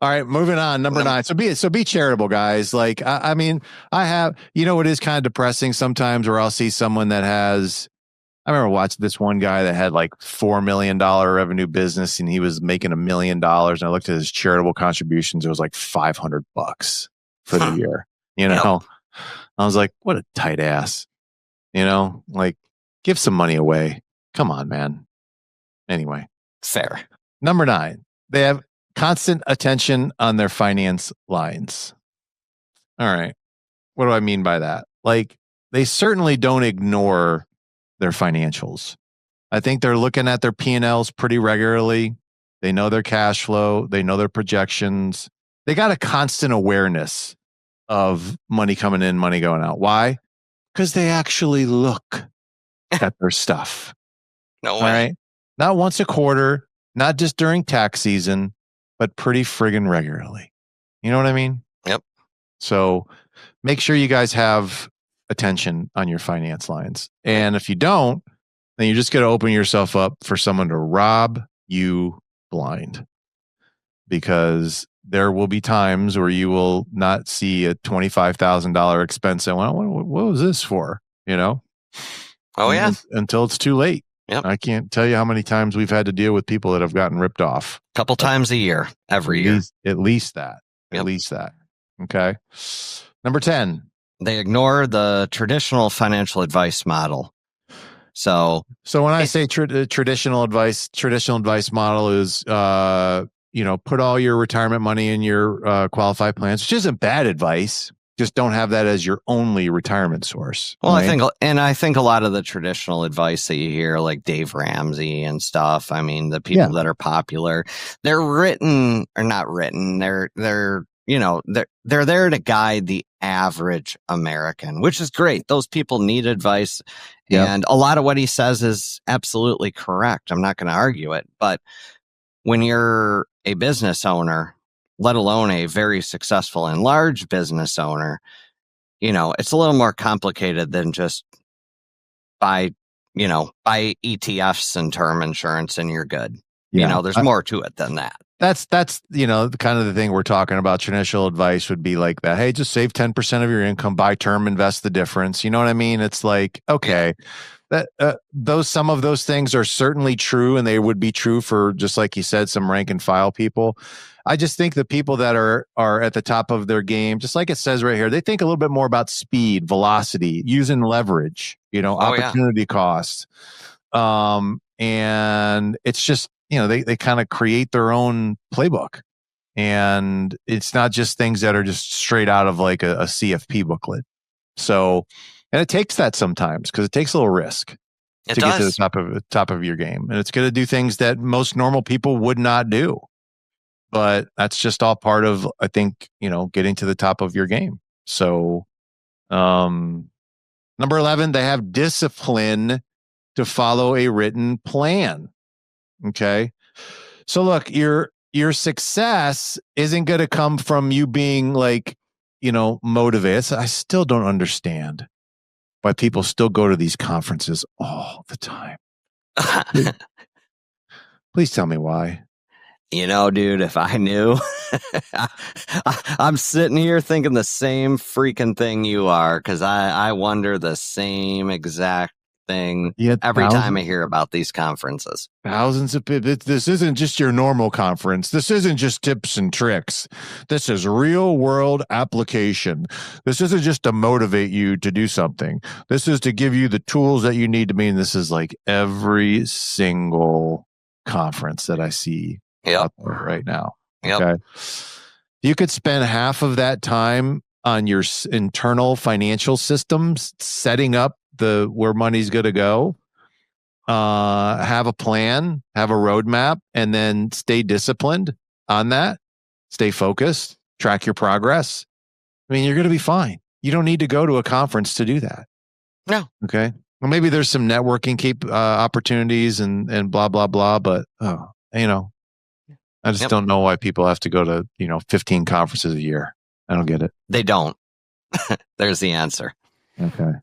All right, moving on. Number 9. So be charitable, guys. Like, I mean, I have, it is kind of depressing sometimes where I'll see someone that has, I remember watching this one guy that had like $4 million revenue business and he was making $1 million. And I looked at his charitable contributions. It was like $500 for the year. I was like, what a tight ass, like give some money away. Come on, man. Anyway. Fair. Number 9, they have constant attention on their finance lines. All right. What do I mean by that? Like, they certainly don't ignore their financials. I think they're looking at their P&Ls pretty regularly. They know their cash flow. They know their projections. They got a constant awareness of money coming in, money going out. Why? Because they actually look at their stuff. No way. All right. Not once a quarter, not just during tax season, but pretty friggin' regularly. You know what I mean? Yep. So make sure you guys have attention on your finance lines. And if you don't, then you're just going to open yourself up for someone to rob you blind. Because there will be times where you will not see a $25,000 expense. And what was this for? Oh, yeah. Until it's too late. Yep. I can't tell you how many times we've had to deal with people that have gotten ripped off. A couple times a year, every year. At least that. At least that. Okay. Number 10. They ignore the traditional financial advice model. So when I say traditional advice model is, put all your retirement money in your qualified plans, which isn't bad advice. Just don't have that as your only retirement source. Well, right? I think a lot of the traditional advice that you hear, like Dave Ramsey and stuff, I mean, the people that are popular, they're written or not written. They're there to guide the average American, which is great. Those people need advice. Yep. And a lot of what he says is absolutely correct. I'm not going to argue it. But when you're a business owner, let alone a very successful and large business owner, it's a little more complicated than just buy ETFs and term insurance and you're good. Yeah. There's more to it than that. That's kind of the thing we're talking about. Traditional advice would be like that. Hey, just save 10% of your income, buy term, invest the difference. You know what I mean? It's like, okay, that some of those things are certainly true, and they would be true for, just like you said, some rank and file people. I just think the people that are at the top of their game, just like it says right here, they think a little bit more about speed, velocity, using leverage, opportunity costs. And it's just, they kind of create their own playbook, and it's not just things that are just straight out of like a CFP booklet. So, and it takes that sometimes because it takes a little risk to get to the top of your game. And it's going to do things that most normal people would not do. But that's just all part of, I think, getting to the top of your game. So, number 11, they have discipline to follow a written plan. Okay. So look, your success isn't going to come from you being like, motivated. I still don't understand why people still go to these conferences all the time. Please tell me why. Dude, if I knew, I'm sitting here thinking the same freaking thing you are, because I wonder the same exact thing every time I hear about these conferences. Thousands of people. This isn't just your normal conference. This isn't just tips and tricks. This is real world application. This isn't just to motivate you to do something. This is to give you the tools that you need to be. And this is like every single conference that I see out there right now. Okay. You could spend half of that time on your internal financial systems, setting up where money's going to go, have a plan, have a roadmap, and then stay disciplined on that. Stay focused, track your progress. I mean, you're going to be fine. You don't need to go to a conference to do that. No. Okay. Well, maybe there's some networking opportunities and blah, blah, blah. But, I just don't know why people have to go to, 15 conferences a year. I don't get it. They don't. There's the answer. Okay.